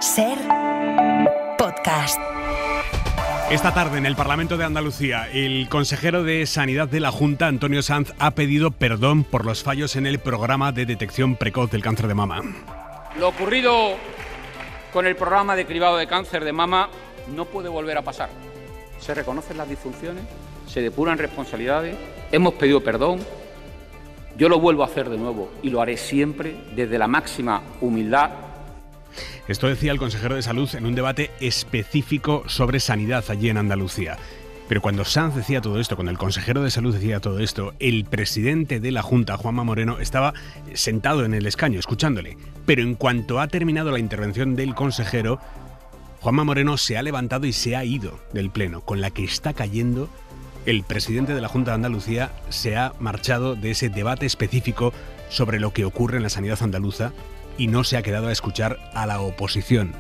SER Podcast. Esta tarde en el Parlamento de Andalucía, el consejero de Sanidad de la Junta, Antonio Sanz, ha pedido perdón por los fallos en el programa de detección precoz del cáncer de mama. Lo ocurrido con el programa de cribado de cáncer de mama no puede volver a pasar. Se reconocen las disfunciones, se depuran responsabilidades, hemos pedido perdón, yo lo vuelvo a hacer de nuevo y lo haré siempre desde la máxima humildad. Esto decía el consejero de Salud en un debate específico sobre sanidad allí en Andalucía. Pero cuando Sanz decía todo esto, cuando el consejero de Salud decía todo esto, el presidente de la Junta, Juanma Moreno, estaba sentado en el escaño escuchándole. Pero en cuanto ha terminado la intervención del consejero, Juanma Moreno se ha levantado y se ha ido del pleno, con la que está cayendo. El presidente de la Junta de Andalucía se ha marchado de ese debate específico sobre lo que ocurre en la sanidad andaluza y no se ha quedado a escuchar a la oposición,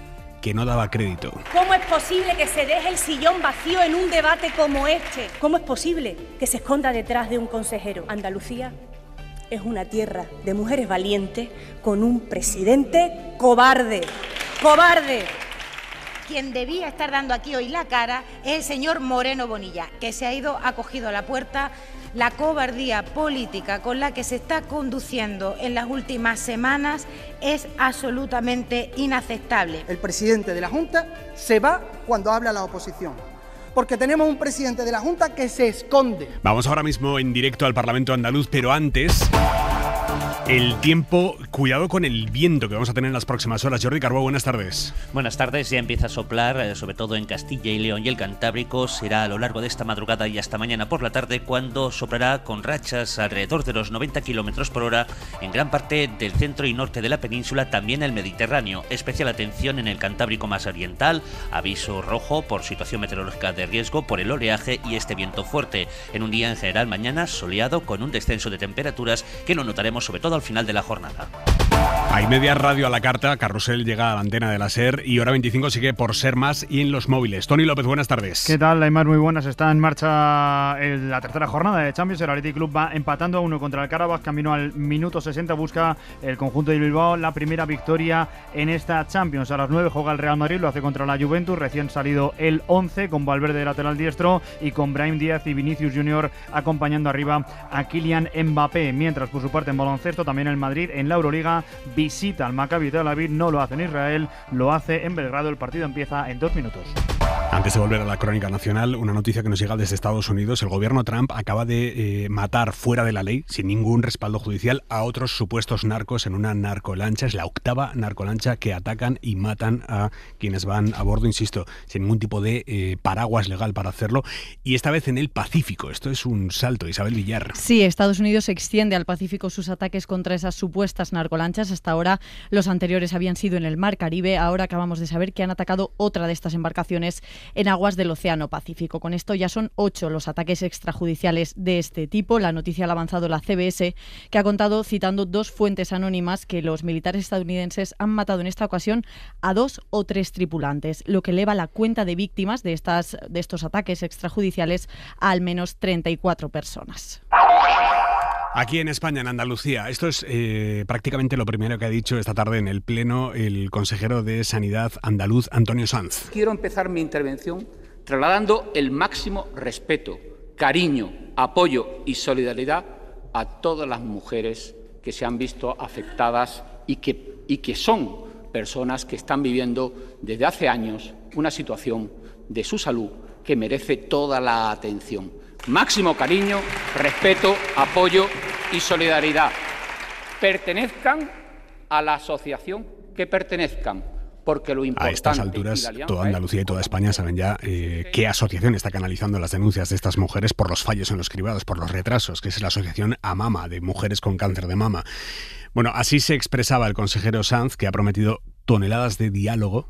que no daba crédito. ¿Cómo es posible que se deje el sillón vacío en un debate como este? ¿Cómo es posible que se esconda detrás de un consejero? Andalucía es una tierra de mujeres valientes con un presidente cobarde. ¡Cobarde! Quien debía estar dando aquí hoy la cara es el señor Moreno Bonilla, que se ha ido acogido a la puerta. La cobardía política con la que se está conduciendo en las últimas semanas es absolutamente inaceptable. El presidente de la Junta se va cuando habla la oposición, porque tenemos un presidente de la Junta que se esconde. Vamos ahora mismo en directo al Parlamento andaluz, pero antes, el tiempo, cuidado con el viento que vamos a tener en las próximas horas. Jordi Carbó, buenas tardes. Buenas tardes, ya empieza a soplar, sobre todo en Castilla y León y el Cantábrico. Será a lo largo de esta madrugada y hasta mañana por la tarde cuando soplará con rachas alrededor de los 90 km por hora en gran parte del centro y norte de la península, también el Mediterráneo. Especial atención en el Cantábrico más oriental, aviso rojo por situación meteorológica de riesgo por el oleaje y este viento fuerte. En un día en general mañana soleado con un descenso de temperaturas que lo notaremos sobre todo al final de la jornada. Hay media radio a la carta, Carrusel llega a la antena de la SER y Hora 25 sigue por Ser Más y en los móviles. Tony López, buenas tardes. ¿Qué tal, Aymar? Muy buenas. Está en marcha la tercera jornada de Champions. El Athletic Club va empatando a 1 contra el Karabakh. Camino al minuto 60. Busca el conjunto de Bilbao la primera victoria en esta Champions. A las 9 juega el Real Madrid, lo hace contra la Juventus. Recién salido el 11 con Valverde de lateral diestro y con Brahim Díaz y Vinicius Junior acompañando arriba a Kylian Mbappé. Mientras, por su parte, en baloncesto, también el Madrid en la Euroliga visita al Maccabi Tel Aviv. No lo hace en Israel, lo hace en Belgrado. El partido empieza en 2 minutos. Antes de volver a la crónica nacional, una noticia que nos llega desde Estados Unidos. El gobierno Trump acaba de matar fuera de la ley, sin ningún respaldo judicial, a otros supuestos narcos en una narcolancha. Es la octava narcolancha que atacan y matan a quienes van a bordo, insisto, sin ningún tipo de paraguas legal para hacerlo. Y esta vez en el Pacífico. Esto es un salto, Isabel Villar. Sí, Estados Unidos extiende al Pacífico sus ataques contra esas supuestas narcolanchas. Hasta ahora los anteriores habían sido en el Mar Caribe. Ahora acabamos de saber que han atacado otra de estas embarcaciones en aguas del Océano Pacífico. Con esto ya son 8 los ataques extrajudiciales de este tipo. La noticia la ha avanzado la CBS, que ha contado, citando 2 fuentes anónimas, que los militares estadounidenses han matado en esta ocasión a 2 o 3 tripulantes, lo que eleva la cuenta de víctimas de estos ataques extrajudiciales a al menos 34 personas. Aquí en España, en Andalucía, esto es prácticamente lo primero que ha dicho esta tarde en el Pleno el consejero de Sanidad andaluz, Antonio Sanz. Quiero empezar mi intervención trasladando el máximo respeto, cariño, apoyo y solidaridad a todas las mujeres que se han visto afectadas y que son personas que están viviendo desde hace años una situación de su salud que merece toda la atención. Máximo cariño, respeto, apoyo y solidaridad. Pertenezcan a la asociación que pertenezcan, porque lo importante... A estas alturas, toda Andalucía y toda España saben ya qué asociación está canalizando las denuncias de estas mujeres por los fallos en los cribados, por los retrasos, que es la asociación AMAMA, de mujeres con cáncer de mama. Bueno, así se expresaba el consejero Sanz, que ha prometido toneladas de diálogo.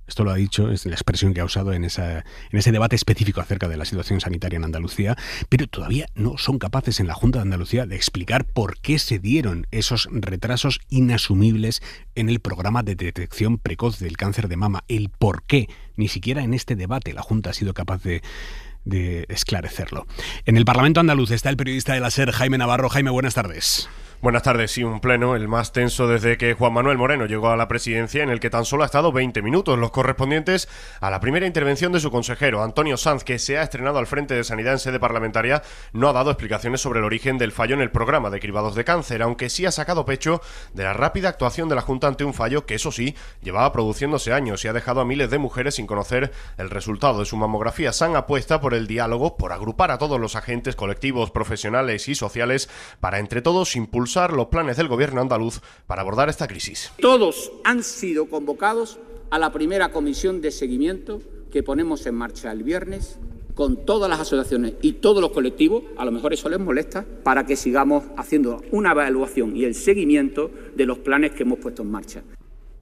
Esto lo ha dicho, es la expresión que ha usado en ese debate específico acerca de la situación sanitaria en Andalucía, pero todavía no son capaces en la Junta de Andalucía de explicar por qué se dieron esos retrasos inasumibles en el programa de detección precoz del cáncer de mama. El por qué, ni siquiera en este debate la Junta ha sido capaz de esclarecerlo. En el Parlamento andaluz está el periodista de la SER, Jaime Navarro. Jaime, buenas tardes. Buenas tardes. Sí, un pleno, el más tenso desde que Juan Manuel Moreno llegó a la presidencia, en el que tan solo ha estado 20 minutos, los correspondientes a la primera intervención de su consejero, Antonio Sanz, que se ha estrenado al frente de Sanidad en sede parlamentaria. No ha dado explicaciones sobre el origen del fallo en el programa de cribados de cáncer, aunque sí ha sacado pecho de la rápida actuación de la Junta ante un fallo que, eso sí, llevaba produciéndose años y ha dejado a miles de mujeres sin conocer el resultado de su mamografía. Sanz apuesta por el diálogo, por agrupar a todos los agentes colectivos, profesionales y sociales, para entre todos impulsar los planes del gobierno andaluz para abordar esta crisis. Todos han sido convocados a la primera comisión de seguimiento que ponemos en marcha el viernes con todas las asociaciones y todos los colectivos, a lo mejor eso les molesta, para que sigamos haciendo una evaluación y el seguimiento de los planes que hemos puesto en marcha.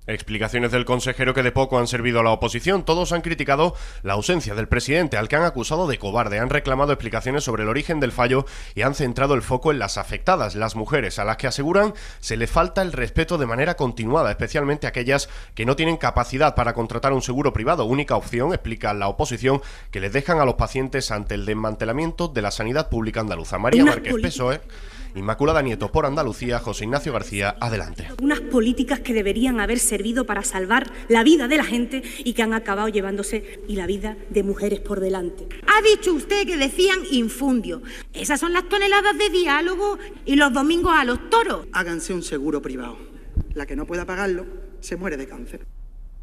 Explicaciones del consejero que de poco han servido a la oposición. Todos han criticado la ausencia del presidente, al que han acusado de cobarde. Han reclamado explicaciones sobre el origen del fallo y han centrado el foco en las afectadas, las mujeres, a las que aseguran se le falta el respeto de manera continuada, especialmente aquellas que no tienen capacidad para contratar un seguro privado. Única opción, explica la oposición, que les dejan a los pacientes ante el desmantelamiento de la sanidad pública andaluza. María Márquez, PSOE. Inmaculada Nieto por Andalucía, José Ignacio García, adelante. Unas políticas que deberían haber servido para salvar la vida de la gente y que han acabado llevándose y la vida de mujeres por delante. Ha dicho usted que decían infundio. Esas son las toneladas de diálogo y los domingos a los toros. Háganse un seguro privado. La que no pueda pagarlo se muere de cáncer.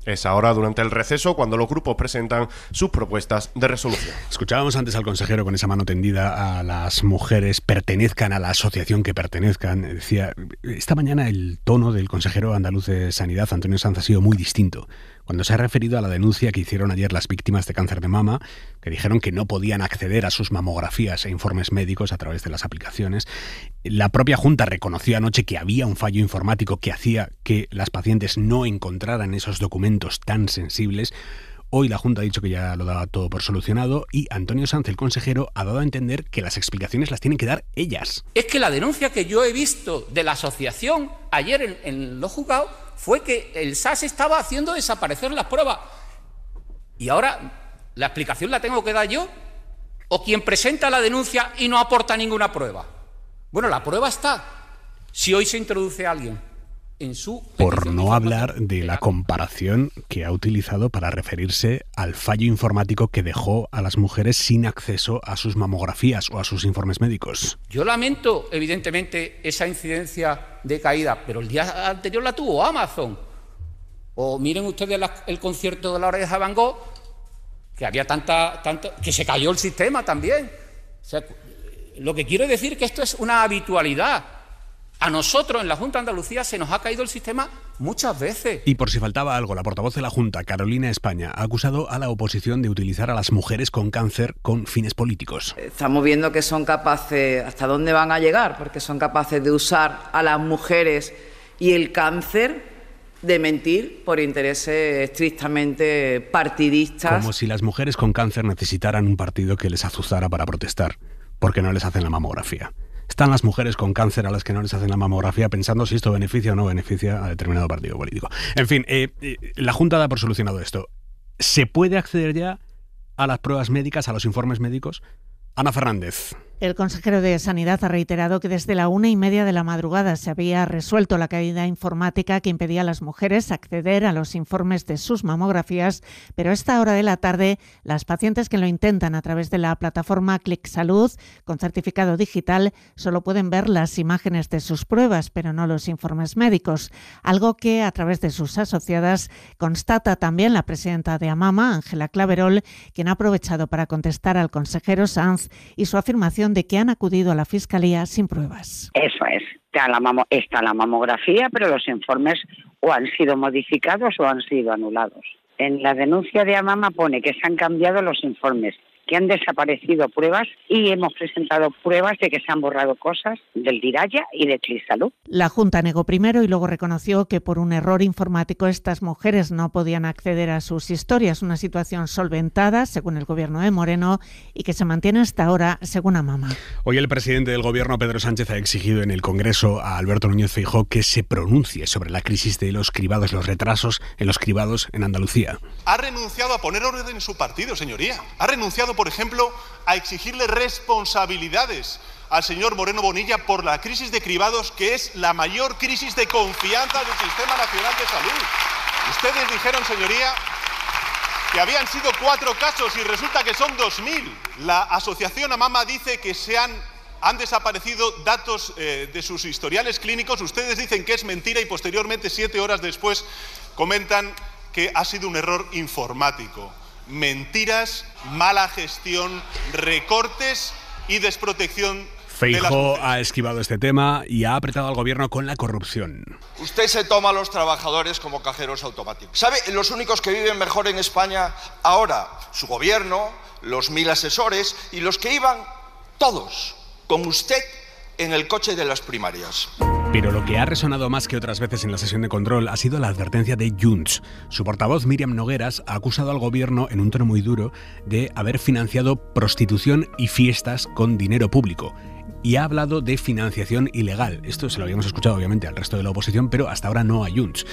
Es ahora, durante el receso, cuando los grupos presentan sus propuestas de resolución. Escuchábamos antes al consejero con esa mano tendida a las mujeres, pertenezcan a la asociación que pertenezcan. Decía, esta mañana el tono del consejero andaluz de Sanidad, Antonio Sanz, ha sido muy distinto. Cuando se ha referido a la denuncia que hicieron ayer las víctimas de cáncer de mama, que dijeron que no podían acceder a sus mamografías e informes médicos a través de las aplicaciones, la propia Junta reconoció anoche que había un fallo informático que hacía que las pacientes no encontraran esos documentos tan sensibles. Hoy la Junta ha dicho que ya lo daba todo por solucionado y Antonio Sanz, el consejero, ha dado a entender que las explicaciones las tienen que dar ellas. Es que la denuncia que yo he visto de la asociación ayer en los juzgados fue que el SAS estaba haciendo desaparecer las pruebas. Y ahora, ¿la explicación la tengo que dar yo? ¿O quien presenta la denuncia y no aporta ninguna prueba? Bueno, la prueba está. Si hoy se introduce a alguien en su... Por no hablar de la comparación que ha utilizado para referirse al fallo informático que dejó a las mujeres sin acceso a sus mamografías o a sus informes médicos. Yo lamento, evidentemente, esa incidencia de caída, pero el día anterior la tuvo Amazon. O miren ustedes el concierto de la Oreja de Van Gogh, que había tanta que se cayó el sistema también. O sea, lo que quiero decir es que esto es una habitualidad. A nosotros en la Junta de Andalucía se nos ha caído el sistema muchas veces. Y por si faltaba algo, la portavoz de la Junta, Carolina España, ha acusado a la oposición de utilizar a las mujeres con cáncer con fines políticos. Estamos viendo que son capaces, hasta dónde van a llegar, porque son capaces de usar a las mujeres y el cáncer de mentir por intereses estrictamente partidistas. Como si las mujeres con cáncer necesitaran un partido que les azuzara para protestar, porque no les hacen la mamografía. Están las mujeres con cáncer a las que no les hacen la mamografía pensando si esto beneficia o no beneficia a determinado partido político. En fin, la Junta da por solucionado esto. ¿Se puede acceder ya a las pruebas médicas, a los informes médicos? Ana Fernández. El consejero de Sanidad ha reiterado que desde la 1:30 de la madrugada se había resuelto la caída informática que impedía a las mujeres acceder a los informes de sus mamografías, pero a esta hora de la tarde las pacientes que lo intentan a través de la plataforma Clic Salud con certificado digital solo pueden ver las imágenes de sus pruebas, pero no los informes médicos, algo que a través de sus asociadas constata también la presidenta de AMAMA, Ángela Claverol, quien ha aprovechado para contestar al consejero Sanz y su afirmación de que han acudido a la Fiscalía sin pruebas. Eso es. Está la mamografía, pero los informes o han sido modificados o han sido anulados. En la denuncia de AMAMA pone que se han cambiado los informes, que han desaparecido pruebas y hemos presentado pruebas de que se han borrado cosas del Diraya y de Clic Salud. La Junta negó primero y luego reconoció que por un error informático estas mujeres no podían acceder a sus historias, una situación solventada según el gobierno de Moreno y que se mantiene hasta ahora según AMAMA. Hoy el presidente del gobierno, Pedro Sánchez, ha exigido en el Congreso a Alberto Núñez Feijóo que se pronuncie sobre la crisis de los cribados, los retrasos en los cribados en Andalucía. Ha renunciado a poner orden en su partido, señoría. Ha renunciado, por ejemplo, a exigirle responsabilidades al señor Moreno Bonilla por la crisis de cribados, que es la mayor crisis de confianza del Sistema Nacional de Salud. Ustedes dijeron, señoría, que habían sido 4 casos y resulta que son 2.000. La asociación AMAMA dice que han desaparecido datos de sus historiales clínicos. Ustedes dicen que es mentira y posteriormente, 7 horas después, comentan que ha sido un error informático. Mentiras, mala gestión, recortes y desprotección. Feijóo ha esquivado este tema y ha apretado al gobierno con la corrupción. Usted se toma a los trabajadores como cajeros automáticos. ¿Sabe los únicos que viven mejor en España ahora? Su gobierno, los 1000 asesores y los que iban todos con usted en el coche de las primarias. Pero lo que ha resonado más que otras veces en la sesión de control ha sido la advertencia de Junts. Su portavoz, Míriam Nogueras, ha acusado al gobierno, en un tono muy duro, de haber financiado prostitución y fiestas con dinero público. Y ha hablado de financiación ilegal. Esto se lo habíamos escuchado, obviamente, al resto de la oposición, pero hasta ahora no a Junts.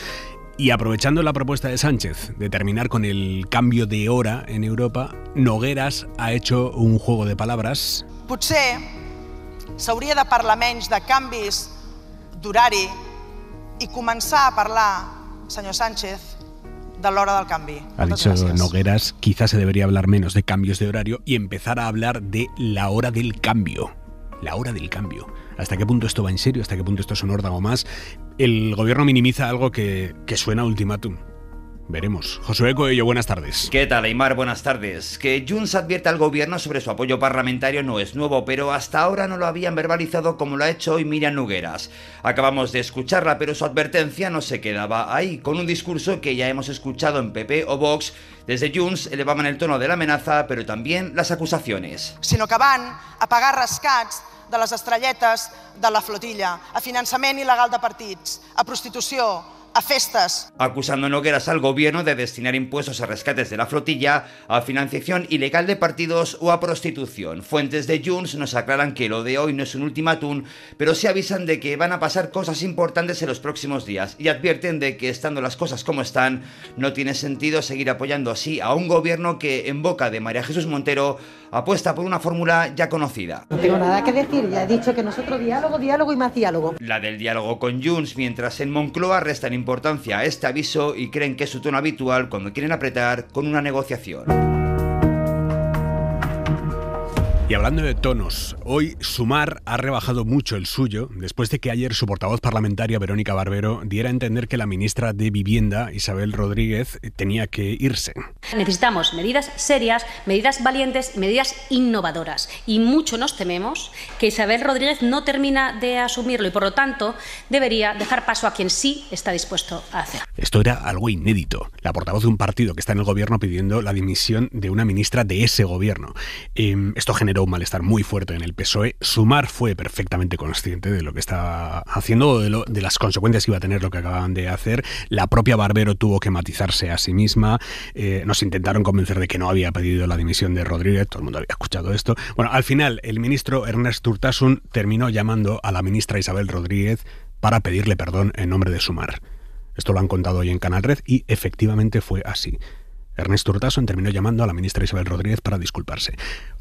Y aprovechando la propuesta de Sánchez de terminar con el cambio de hora en Europa, Nogueras ha hecho un juego de palabras. Potser s'hauria de parlar menys de canvis d'horari i començar a parlar, senyor Sánchez, de l'hora del canvi. Ha dicho Nogueras, quizás se debería hablar menos de cambios de horario y empezar a hablar de la hora del cambio. La hora del cambio. ¿Hasta qué punto esto va en serio? ¿Hasta qué punto esto es un órdago más? El gobierno minimiza algo que suena a ultimátum. Veremos. Josué Coello, buenas tardes. ¿Qué tal, Aimar? Buenas tardes. Que Junts advierta al gobierno sobre su apoyo parlamentario no es nuevo, pero hasta ahora no lo habían verbalizado como lo ha hecho hoy Míriam Nogueras. Acabamos de escucharla, pero su advertencia no se quedaba ahí, con un discurso que ya hemos escuchado en PP o Vox. Desde Junts elevaban el tono de la amenaza, pero también las acusaciones. Sinó que van a pagar rescats de les estrelletes de la flotilla, a finançament il·legal de partits, a prostitució, a festas. Acusando Nogueras al gobierno de destinar impuestos a rescates de la flotilla, a financiación ilegal de partidos o a prostitución. Fuentes de Junts nos aclaran que lo de hoy no es un ultimátum, pero sí avisan de que van a pasar cosas importantes en los próximos días y advierten de que, estando las cosas como están, no tiene sentido seguir apoyando así a un gobierno que, en boca de María Jesús Montero, apuesta por una fórmula ya conocida. No tengo nada que decir, ya he dicho que nosotros diálogo y más diálogo. La del diálogo con Junts, mientras en Moncloa restan importancia a este aviso y creen que es su tono habitual cuando quieren apretar con una negociación. Y hablando de tonos, hoy Sumar ha rebajado mucho el suyo después de que ayer su portavoz parlamentaria, Verónica Barbero, diera a entender que la ministra de Vivienda, Isabel Rodríguez, tenía que irse. Necesitamos medidas serias, medidas valientes y medidas innovadoras. Y mucho nos tememos que Isabel Rodríguez no termina de asumirlo y, por lo tanto, debería dejar paso a quien sí está dispuesto a hacer. Esto era algo inédito. La portavoz de un partido que está en el gobierno pidiendo la dimisión de una ministra de ese gobierno. Esto generó un malestar muy fuerte en el PSOE. Sumar fue perfectamente consciente de lo que estaba haciendo o de las consecuencias que iba a tener lo que acababan de hacer. La propia Barbero tuvo que matizarse a sí misma. Nos intentaron convencer de que no había pedido la dimisión de Rodríguez. Todo el mundo había escuchado esto. Bueno, al final, el ministro Ernest Urtasun terminó llamando a la ministra Isabel Rodríguez para pedirle perdón en nombre de Sumar. Esto lo han contado hoy en Canal Red y efectivamente fue así. Ernest Urtasun terminó llamando a la ministra Isabel Rodríguez para disculparse.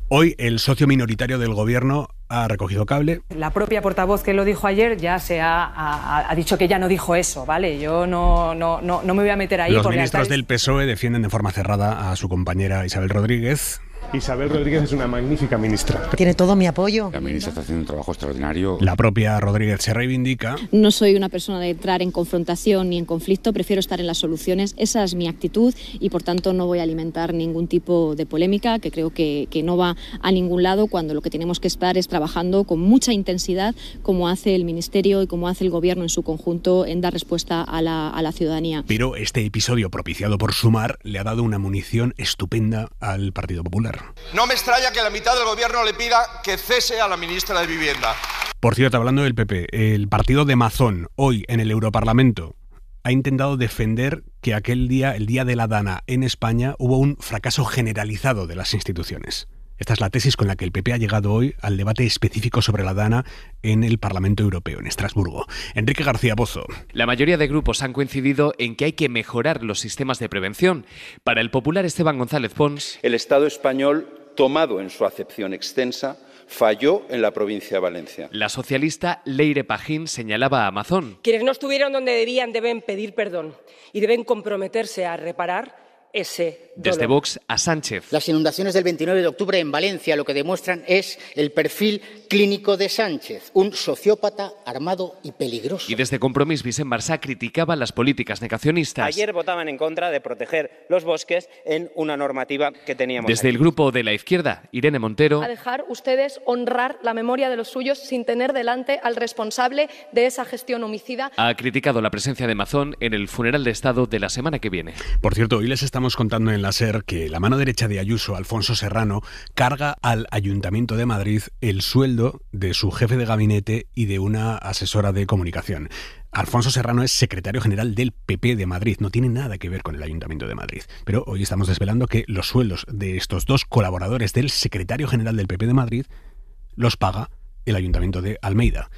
Hoy el socio minoritario del gobierno ha recogido cable. La propia portavoz que lo dijo ayer ya ha dicho que ella no dijo eso, ¿vale? Yo no me voy a meter ahí. Los ministros del PSOE defienden de forma cerrada a su compañera Isabel Rodríguez. Isabel Rodríguez es una magnífica ministra. Tiene todo mi apoyo. La ministra está haciendo un trabajo extraordinario. La propia Rodríguez se reivindica. No soy una persona de entrar en confrontación ni en conflicto, prefiero estar en las soluciones. Esa es mi actitud y, por tanto, no voy a alimentar ningún tipo de polémica, que creo que no va a ningún lado, cuando lo que tenemos que estar es trabajando con mucha intensidad, como hace el Ministerio y como hace el Gobierno en su conjunto, en dar respuesta a la ciudadanía. Pero este episodio propiciado por Sumar le ha dado una munición estupenda al Partido Popular. No me extraña que la mitad del gobierno le pida que cese a la ministra de Vivienda. Por cierto, hablando del PP, el partido de Mazón, hoy en el Europarlamento, ha intentado defender que aquel día, el día de la Dana en España, hubo un fracaso generalizado de las instituciones. Esta es la tesis con la que el PP ha llegado hoy al debate específico sobre la Dana en el Parlamento Europeo, en Estrasburgo. Enrique García Pozo. La mayoría de grupos han coincidido en que hay que mejorar los sistemas de prevención. Para el popular Esteban González Pons, el Estado español, tomado en su acepción extensa, falló en la provincia de Valencia. La socialista Leire Pajín señalaba a Amazon. Quienes no estuvieron donde deben pedir perdón y deben comprometerse a reparar ese dolor. Desde Vox a Sánchez. Las inundaciones del 29 de octubre en Valencia lo que demuestran es el perfil clínico de Sánchez, un sociópata armado y peligroso. Y desde Compromís, Vicent Marsá criticaba las políticas negacionistas. Ayer votaban en contra de proteger los bosques en una normativa que teníamos. Desde el grupo de la izquierda, Irene Montero. A dejar ustedes honrar la memoria de los suyos sin tener delante al responsable de esa gestión homicida. Ha criticado la presencia de Amazon en el funeral de Estado de la semana que viene. Por cierto, hoy les estamos contando en la SER que la mano derecha de Ayuso, Alfonso Serrano, carga al Ayuntamiento de Madrid el sueldo de su jefe de gabinete y de una asesora de comunicación. Alfonso Serrano es secretario general del PP de Madrid, no tiene nada que ver con el Ayuntamiento de Madrid. Pero hoy estamos desvelando que los sueldos de estos dos colaboradores del secretario general del PP de Madrid los paga el Ayuntamiento de Almeida.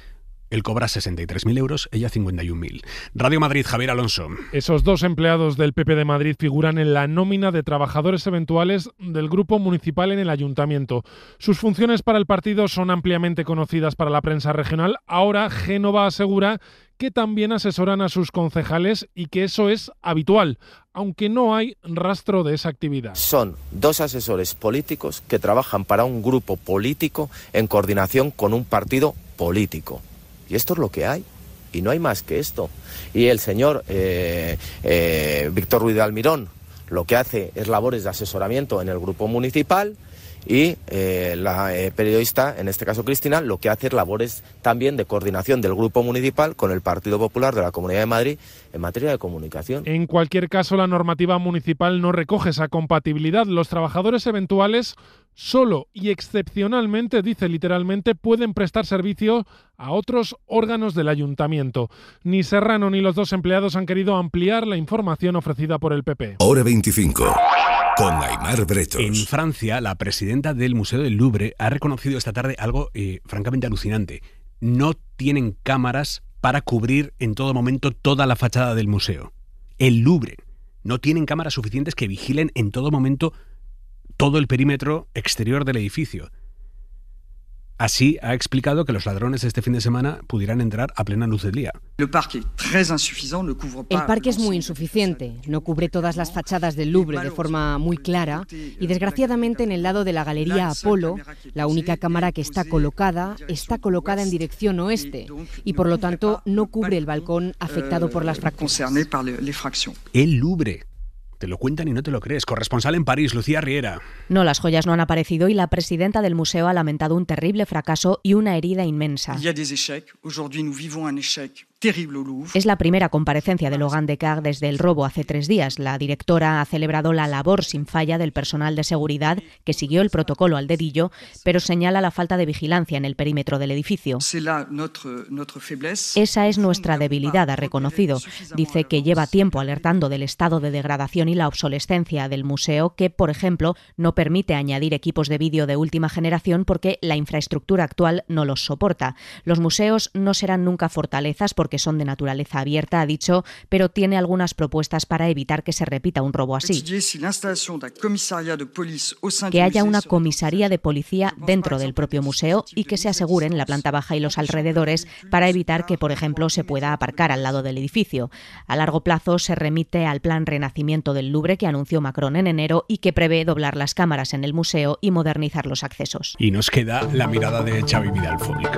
Él cobra 63.000 euros, ella 51.000. Radio Madrid, Javier Alonso. Esos dos empleados del PP de Madrid figuran en la nómina de trabajadores eventuales del grupo municipal en el ayuntamiento. Sus funciones para el partido son ampliamente conocidas para la prensa regional. Ahora Génova asegura que también asesoran a sus concejales y que eso es habitual, aunque no hay rastro de esa actividad. Son dos asesores políticos que trabajan para un grupo político en coordinación con un partido político. Y esto es lo que hay, y no hay más que esto. Y el señor Víctor Ruiz de Almirón lo que hace es labores de asesoramiento en el grupo municipal, y la periodista, en este caso Cristina, lo que hace es labores también de coordinación del grupo municipal con el Partido Popular de la Comunidad de Madrid en materia de comunicación. En cualquier caso, la normativa municipal no recoge esa compatibilidad. Los trabajadores eventuales solo y excepcionalmente, dice literalmente, pueden prestar servicio a otros órganos del ayuntamiento. Ni Serrano ni los dos empleados han querido ampliar la información ofrecida por el PP. Hora 25. Con Aimar Bretos. En Francia, la presidenta del Museo del Louvre ha reconocido esta tarde algo francamente alucinante. No tienen cámaras para cubrir en todo momento toda la fachada del museo. El Louvre. No tienen cámaras suficientes que vigilen en todo momento todo el perímetro exterior del edificio. Así ha explicado que los ladrones este fin de semana pudieran entrar a plena luz del día. El parque es muy insuficiente, no cubre todas las fachadas del Louvre de forma muy clara y desgraciadamente en el lado de la Galería Apolo, la única cámara que está colocada en dirección oeste y por lo tanto no cubre el balcón afectado por las fracturas. El Louvre. Te lo cuentan y no te lo crees. Corresponsal en París, Lucía Riera. No, las joyas no han aparecido y la presidenta del museo ha lamentado un terrible fracaso y una herida inmensa. Es la primera comparecencia de Laurent Descartes desde el robo hace 3 días. La directora ha celebrado la labor sin falla del personal de seguridad que siguió el protocolo al dedillo, pero señala la falta de vigilancia en el perímetro del edificio. Esa es nuestra debilidad, ha reconocido. Dice que lleva tiempo alertando del estado de degradación y la obsolescencia del museo, que, por ejemplo, no permite añadir equipos de vídeo de última generación porque la infraestructura actual no los soporta. Los museos no serán nunca fortalezas porque son de naturaleza abierta, ha dicho, pero tiene algunas propuestas para evitar que se repita un robo así. Que haya una comisaría de policía dentro del propio museo y que se asegure en la planta baja y los alrededores para evitar que, por ejemplo, se pueda aparcar al lado del edificio. A largo plazo se remite al plan Renacimiento del Louvre que anunció Macron en enero y que prevé doblar las cámaras en el museo y modernizar los accesos. Y nos queda la mirada de Xavi Vidal Fúblic.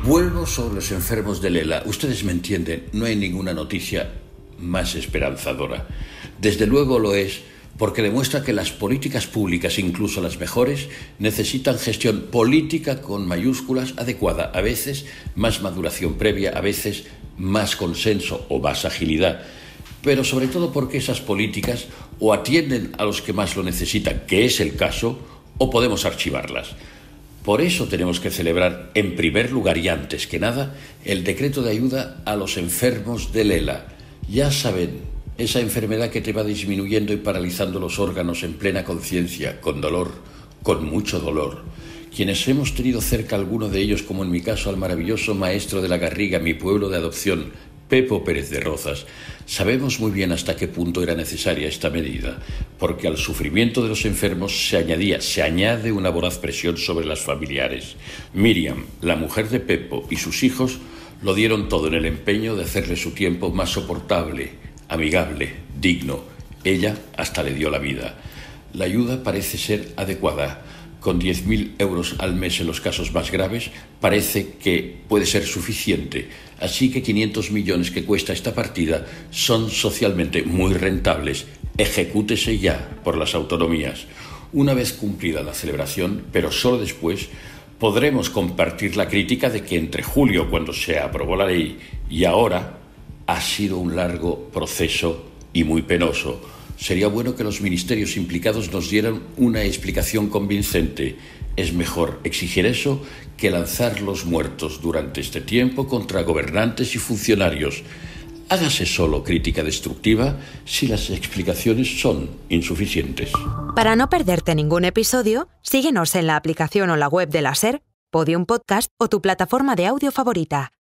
Vuelvo sobre los enfermos de Lela. Ustedes me entienden, no hay ninguna noticia más esperanzadora. Desde luego lo es, porque demuestra que las políticas públicas, incluso las mejores, necesitan gestión política con mayúsculas adecuada, a veces más maduración previa, a veces más consenso o más agilidad. Pero sobre todo porque esas políticas o atienden a los que más lo necesitan, que es el caso, o podemos archivarlas. Por eso tenemos que celebrar, en primer lugar y antes que nada, el decreto de ayuda a los enfermos de Lela. Ya saben, esa enfermedad que te va disminuyendo y paralizando los órganos en plena conciencia, con dolor, con mucho dolor. Quienes hemos tenido cerca a alguno de ellos, como en mi caso al maravilloso maestro de la Garriga, mi pueblo de adopción, Pepo Pérez de Rozas, Sabemos muy bien hasta qué punto era necesaria esta medida, porque al sufrimiento de los enfermos se añade una voraz presión sobre las familiares. Miriam, la mujer de Pepo, y sus hijos lo dieron todo en el empeño de hacerle su tiempo más soportable, amigable, digno. Ella hasta le dio la vida. La ayuda parece ser adecuada. Con 10.000 euros al mes en los casos más graves, parece que puede ser suficiente. Así que 500 millones que cuesta esta partida son socialmente muy rentables. Ejecútese ya por las autonomías. Una vez cumplida la celebración, pero solo después, podremos compartir la crítica de que entre julio, cuando se aprobó la ley, y ahora, ha sido un largo proceso y muy penoso. Sería bueno que los ministerios implicados nos dieran una explicación convincente. Es mejor exigir eso que lanzar los muertos durante este tiempo contra gobernantes y funcionarios. Hágase solo crítica destructiva si las explicaciones son insuficientes. Para no perderte ningún episodio, síguenos en la aplicación o la web de la SER, Podium Podcast o tu plataforma de audio favorita.